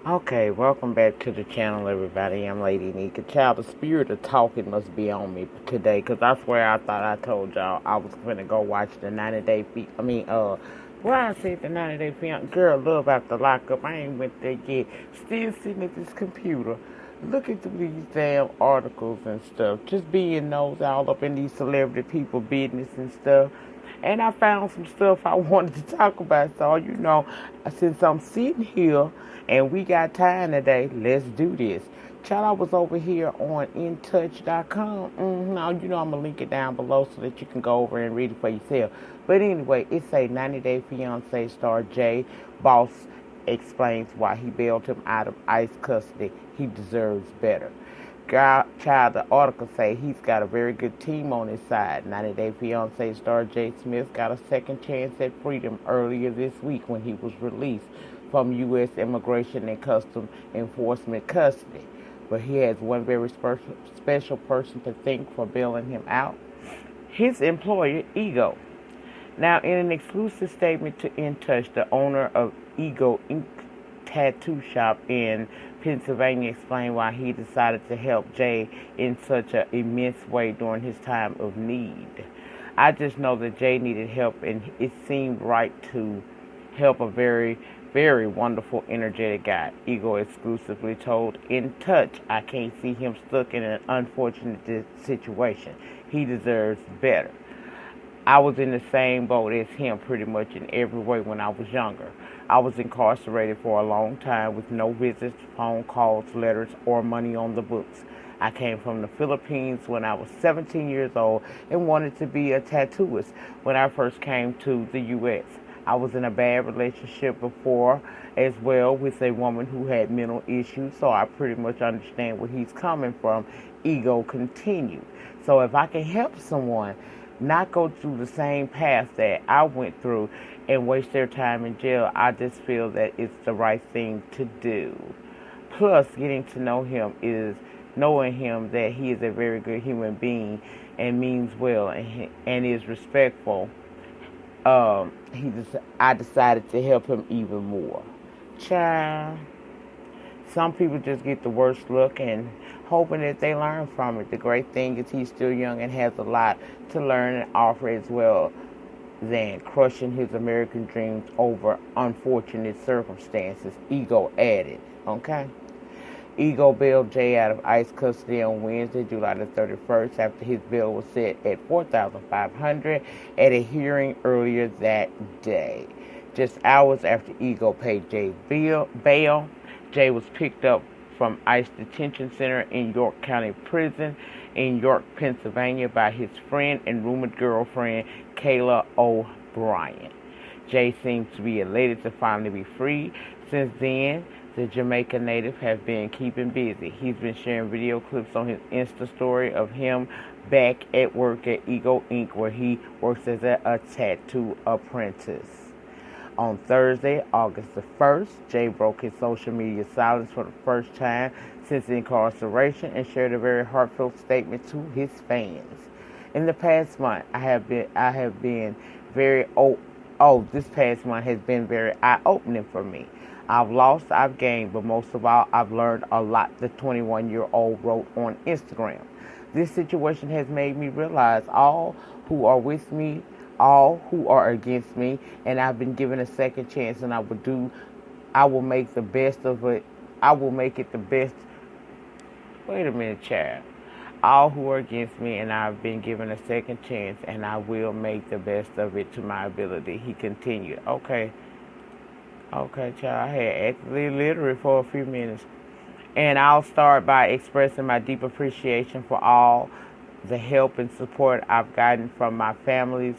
Okay, welcome back to the channel, everybody. I'm Lady Nyca. Child, the spirit of talking must be on me today, because I swear I thought I told y'all I was going to go watch the 90 Day where I said the 90 Day Fiance. Girl, love after lockup. I ain't went there yet. Still sitting at this computer, looking through these damn articles and stuff. Just being nosed all up in these celebrity people business and stuff. And I found some stuff I wanted to talk about. So, since I'm sitting here and we got time today, let's do this. Child, I was over here on intouch.com. Now, I'm going to link it down below so that you can go over and read it for yourself. But anyway, it's a 90 Day Fiance star Jay Boss explains why he bailed him out of ICE custody. He deserves better. Child, the article say he's got a very good team on his side. 90 Day Fiance star Jay Smith got a second chance at freedom earlier this week when he was released from U.S. Immigration and Customs Enforcement custody. But he has one very special person to thank for bailing him out: his employer, Ego. Now, in an exclusive statement to InTouch, the owner of Ego Inc. tattoo shop in Pennsylvania explained why he decided to help Jay in such an immense way during his time of need. I just know that Jay needed help, and it seemed right to help a very, very wonderful, energetic guy. Ego exclusively told In Touch, I can't see him stuck in an unfortunate situation. He deserves better. I was in the same boat as him pretty much in every way when I was younger. I was incarcerated for a long time with no visits, phone calls, letters, or money on the books. I came from the Philippines when I was 17 years old and wanted to be a tattooist when I first came to the U.S. I was in a bad relationship before as well with a woman who had mental issues, so I pretty much understand where he's coming from. Ego continued. So if I can help someone not go through the same path that I went through and waste their time in jail, I just feel that it's the right thing to do. Plus, getting to know him is knowing him that he is a very good human being and means well and is respectful. I decided to help him even more. Child, some people just get the worst look and hoping that they learn from it. The great thing is he's still young and has a lot to learn and offer as well than crushing his American dreams over unfortunate circumstances, Ego added. Okay? Ego bailed Jay out of ICE custody on Wednesday, July the 31st, after his bail was set at $4,500 at a hearing earlier that day. Just hours after Ego paid Jay's bail, Jay was picked up from ICE Detention Center in York County Prison in York, Pennsylvania by his friend and rumored girlfriend, Kayla O'Brien. Jay seems to be elated to finally be free. Since then, the Jamaica native has been keeping busy. He's been sharing video clips on his Insta story of him back at work at Ego Inc., where he works as a tattoo apprentice. On Thursday, August the 1st, Jay broke his social media silence for the first time since incarceration and shared a very heartfelt statement to his fans. In the past month, this past month has been very eye-opening for me. I've lost, I've gained, but most of all, I've learned a lot, the 21-year-old wrote on Instagram. This situation has made me realize all who are with me, all who are against me, and I've been given a second chance, and I will make the best of it. I will make it the best. Wait a minute, child. All who are against me, and I've been given a second chance, and I will make the best of it to my ability. He continued. Okay, child. I had actually literate for a few minutes. And I'll start by expressing my deep appreciation for all the help and support I've gotten from my families,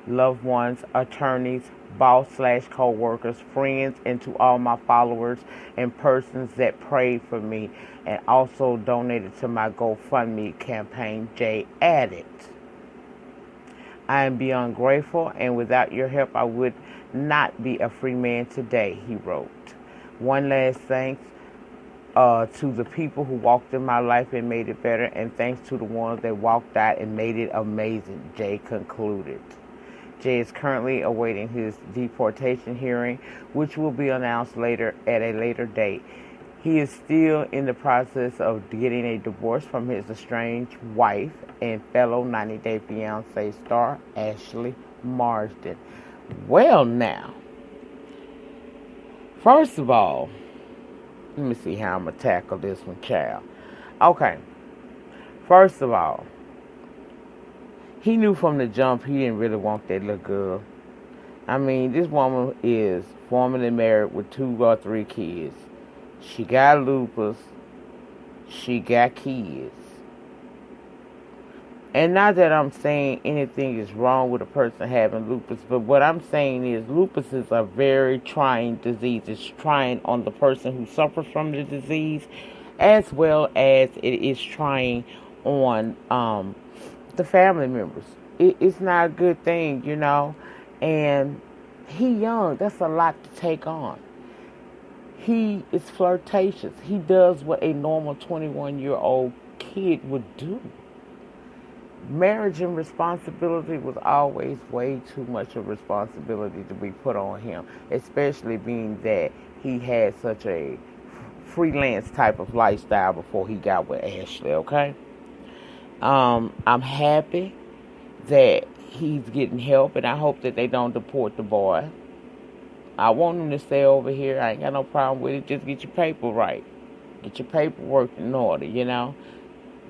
loved ones, attorneys, boss/co-workers, friends, and to all my followers and persons that prayed for me and also donated to my GoFundMe campaign, Jay added. I am beyond grateful, and without your help, I would not be a free man today, he wrote. One last thanks to the people who walked in my life and made it better, and thanks to the ones that walked out and made it amazing, Jay concluded. Jay is currently awaiting his deportation hearing, which will be announced later at a later date. He is still in the process of getting a divorce from his estranged wife and fellow 90 Day Fiancé star Ashley Marsden. Well, now, first of all, let me see how I'm going to tackle this one, child. Okay, first of all, he knew from the jump he didn't really want that little girl. I mean, this woman is formerly married with 2 or 3 kids. She got lupus. She got kids. And not that I'm saying anything is wrong with a person having lupus, but what I'm saying is lupus is a very trying disease. It's trying on the person who suffers from the disease, as well as it is trying on the family members. It's not a good thing, you know. And he young. That's a lot to take on. He is flirtatious. He does what a normal 21-year-old kid would do. Marriage and responsibility was always way too much of responsibility to be put on him, especially being that he had such a freelance type of lifestyle before he got with Ashley, okay? I'm happy that he's getting help, and I hope that they don't deport the boy. I want him to stay over here. I ain't got no problem with it. Just get your paper right. Get your paperwork in order, you know?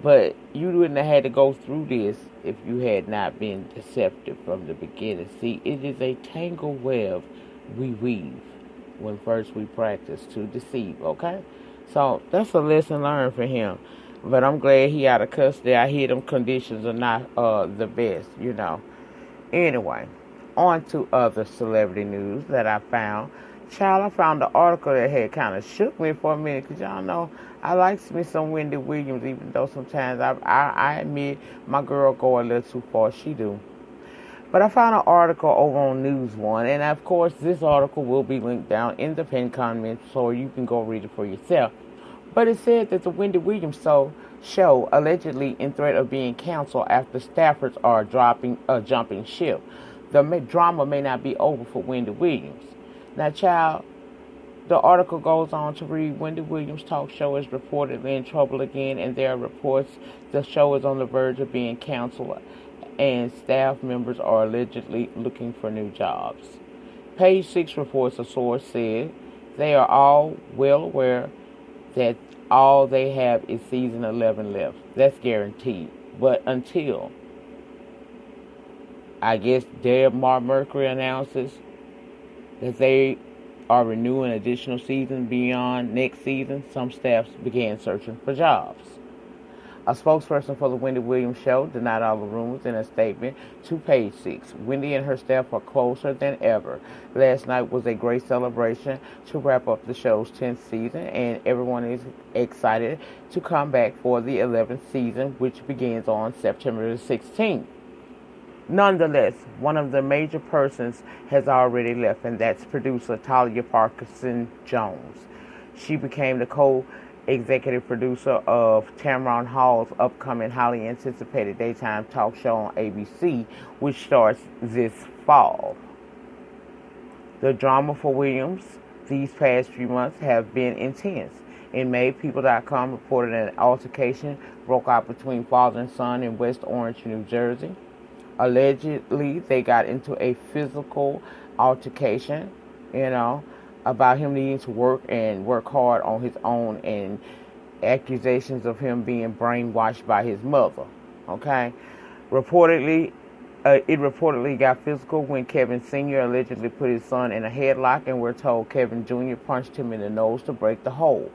But you wouldn't have had to go through this if you had not been deceptive from the beginning. See, it is a tangled web we weave when first we practice to deceive, okay? So that's a lesson learned for him. But I'm glad he out of custody. I hear them conditions are not the best, you know. Anyway, on to other celebrity news that I found. Child, I found an article that had kind of shook me for a minute, because y'all know I like me some Wendy Williams, even though sometimes I admit my girl go a little too far. She do. But I found an article over on News One, and of course this article will be linked down in the pinned comment so you can go read it for yourself. But it said that the Wendy Williams show allegedly in threat of being canceled after staffers are jumping ship. The drama may not be over for Wendy Williams. Now, child, the article goes on to read, Wendy Williams' talk show is reportedly in trouble again, and there are reports the show is on the verge of being canceled, and staff members are allegedly looking for new jobs. Page 6 reports a source said they are all well aware that all they have is season 11 left. That's guaranteed. But until, I guess, Deb Mercury announces that they are renewing additional seasons beyond next season, some staffs began searching for jobs. A spokesperson for the Wendy Williams show denied all the rumors in a statement to Page 6. Wendy and her staff are closer than ever. Last night was a great celebration to wrap up the show's 10th season, and everyone is excited to come back for the 11th season, which begins on September the 16th. Nonetheless, one of the major persons has already left, and that's producer Talia Parkinson Jones. She became the co-executive producer of Tamron Hall's upcoming highly anticipated daytime talk show on ABC, which starts this fall. The drama for Williams these past few months have been intense. In May, People.com reported an altercation broke out between father and son in West Orange, New Jersey. Allegedly, they got into a physical altercation, about him needing to work hard on his own, and accusations of him being brainwashed by his mother. Okay? It reportedly got physical when Kevin Sr. allegedly put his son in a headlock, and we're told Kevin Jr. punched him in the nose to break the hold.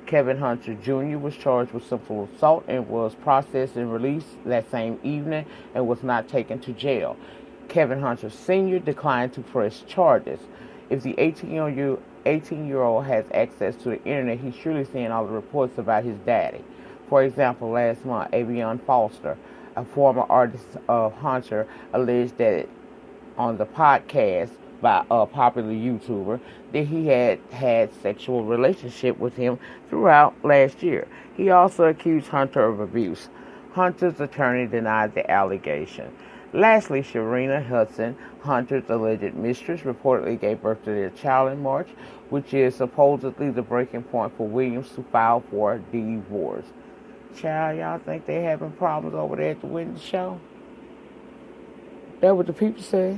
Kevin Hunter Jr. was charged with simple assault and was processed and released that same evening and was not taken to jail. Kevin Hunter Sr. declined to press charges. If the 18-year-old has access to the internet, he's surely seeing all the reports about his daddy. For example, last month, Avion Foster, a former artist of Hunter, alleged that on the podcast by a popular YouTuber that he had sexual relationship with him throughout last year. He also accused Hunter of abuse. Hunter's attorney denied the allegation. Lastly, Sharina Hudson, Hunter's alleged mistress, reportedly gave birth to their child in March, which is supposedly the breaking point for Williams to file for divorce. Child, y'all think they having problems over there at the Wendy show? That's what the people say.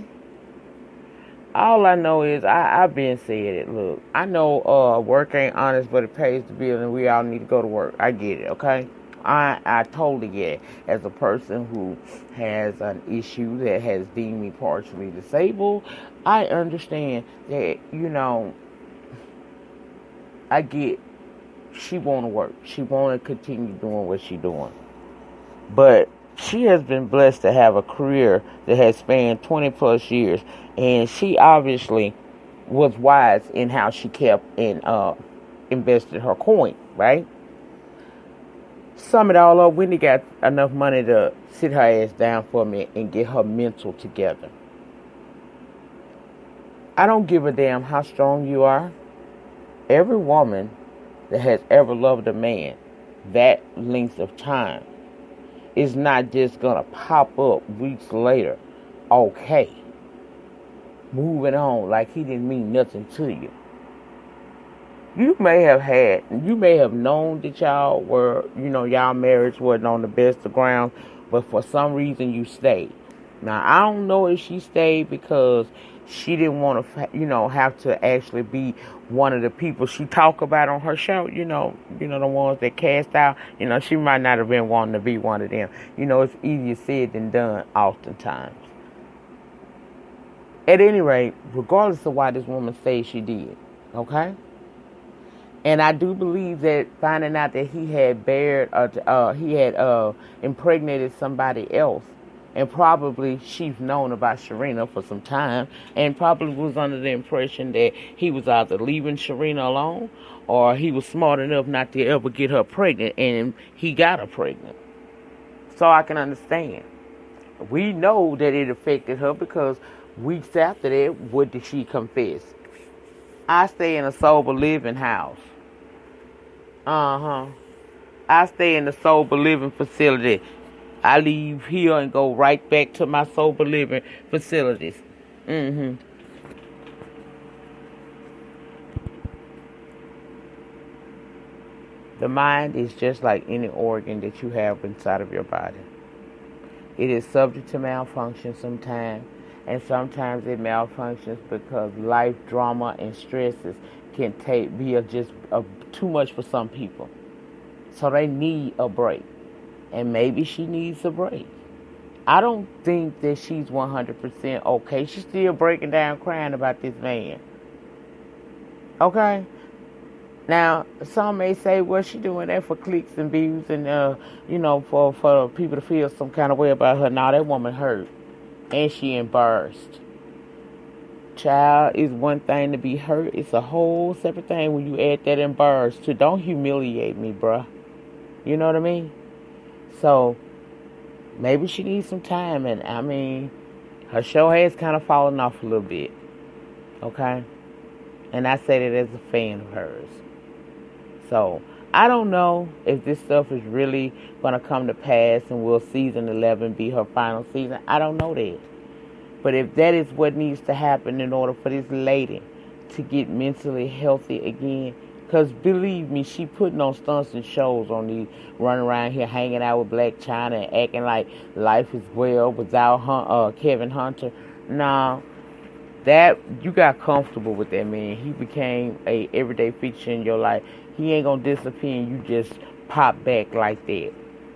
All I know is I've been saying it. Look, I know work ain't honest, but it pays the bill, and we all need to go to work. I get it, okay? I totally get it. As a person who has an issue that has deemed me partially disabled, I understand that, I get she want to work. She want to continue doing what she doing. But she has been blessed to have a career that has spanned 20 plus years, and she obviously was wise in how she kept and invested her coin, right? Sum it all up, Wendy got enough money to sit her ass down for me and get her mental together. I don't give a damn how strong you are. Every woman that has ever loved a man that length of time is not just going to pop up weeks later, okay, moving on like he didn't mean nothing to you. You may have known that y'all were, y'all marriage wasn't on the best of grounds, but for some reason you stayed. Now, I don't know if she stayed because she didn't want to, have to actually be one of the people she talk about on her show, the ones that cast out. She might not have been wanting to be one of them. It's easier said than done oftentimes. At any rate, regardless of why this woman says she did, okay? And I do believe that finding out that he had impregnated somebody else, and probably she's known about Sharina for some time, and probably was under the impression that he was either leaving Sharina alone, or he was smart enough not to ever get her pregnant, and he got her pregnant. So I can understand. We know that it affected her because weeks after that, what did she confess? I stay in a sober living house. I stay in the sober living facility. I leave here and go right back to my sober living facilities. The mind is just like any organ that you have inside of your body. It is subject to malfunction sometimes, and sometimes it malfunctions because life drama and stresses can be too much for some people. So they need a break. And maybe she needs a break. I don't think that she's 100% okay. She's still breaking down crying about this man. Okay? Now, some may say, well, she doing that for clicks and views and, for people to feel some kind of way about her. Now, that woman hurt. And she embarrassed. Child, is one thing to be hurt. It's a whole separate thing when you add that embarrassed to. Don't humiliate me, bruh. You know what I mean? So, maybe she needs some time. And, her show has kind of fallen off a little bit. Okay? And I say that as a fan of hers. So, I don't know if this stuff is really going to come to pass and will season 11 be her final season. I don't know that. But if that is what needs to happen in order for this lady to get mentally healthy again, because believe me, she putting on stunts and shows on these, running around here hanging out with Black China and acting like life is well without Kevin Hunter. Nah, that you got comfortable with that man. He became a everyday fixture in your life. He ain't gonna disappear and you just pop back like that.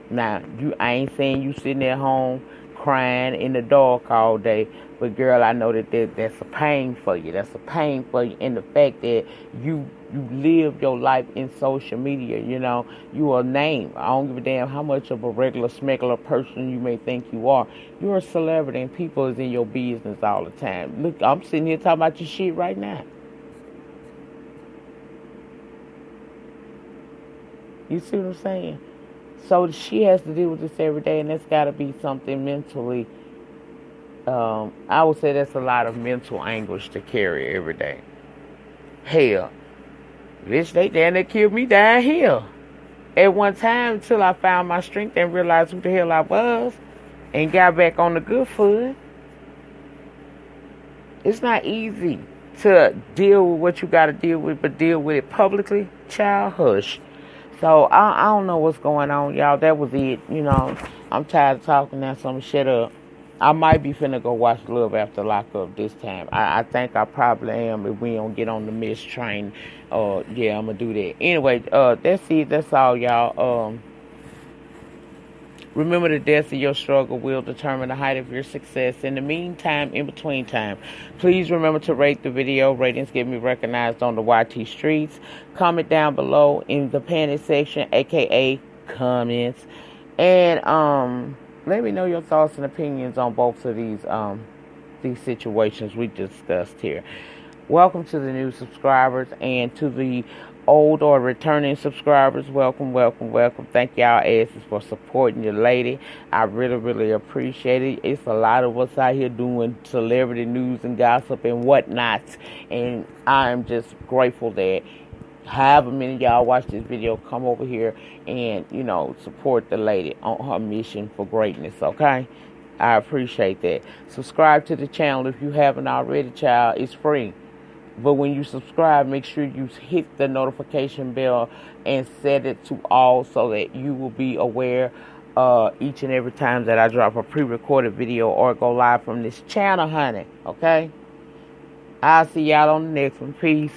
Now, I ain't saying you sitting at home crying in the dark all day, but girl, I know that's a pain for you. That's a pain for you. And the fact that you live your life in social media, you are a name. I don't give a damn how much of a regular smuggler person you may think you are. You're a celebrity and people is in your business all the time. Look, I'm sitting here talking about your shit right now. You see what I'm saying? So she has to deal with this every day, and that's got to be something mentally. I would say that's a lot of mental anguish to carry every day. Hell, bitch, they damn near killed me down here at one time until I found my strength and realized who the hell I was. and got back on the good foot. It's not easy to deal with what you got to deal with, but deal with it publicly. Child, hush. So, I don't know what's going on, y'all. That was it. You know, I'm tired of talking now, so I'm going to shut up. I might be finna go watch Love After Lockup this time. I think I probably am if we don't get on the miss train. Yeah, I'm going to do that. Anyway, that's it. That's all, y'all. Remember, the depth of your struggle will determine the height of your success. In the meantime, in between time, please remember to rate the video. Ratings get me recognized on the YT streets. Comment down below in the panic section, aka comments. And let me know your thoughts and opinions on both of these situations we discussed here. Welcome to the new subscribers, and to the old or returning subscribers, welcome. Thank y'all asses for supporting your lady. I really appreciate it. It's a lot of us out here doing celebrity news and gossip and whatnot, and I'm just grateful that however many of y'all watch this video, come over here and, you know, support the lady on her mission for greatness, okay? I appreciate that. Subscribe to the channel if you haven't already, child. It's free. But when you subscribe, make sure you hit the notification bell and set it to all so that you will be aware each and every time that I drop a pre-recorded video or go live from this channel, honey, okay? I'll see y'all on the next one. Peace.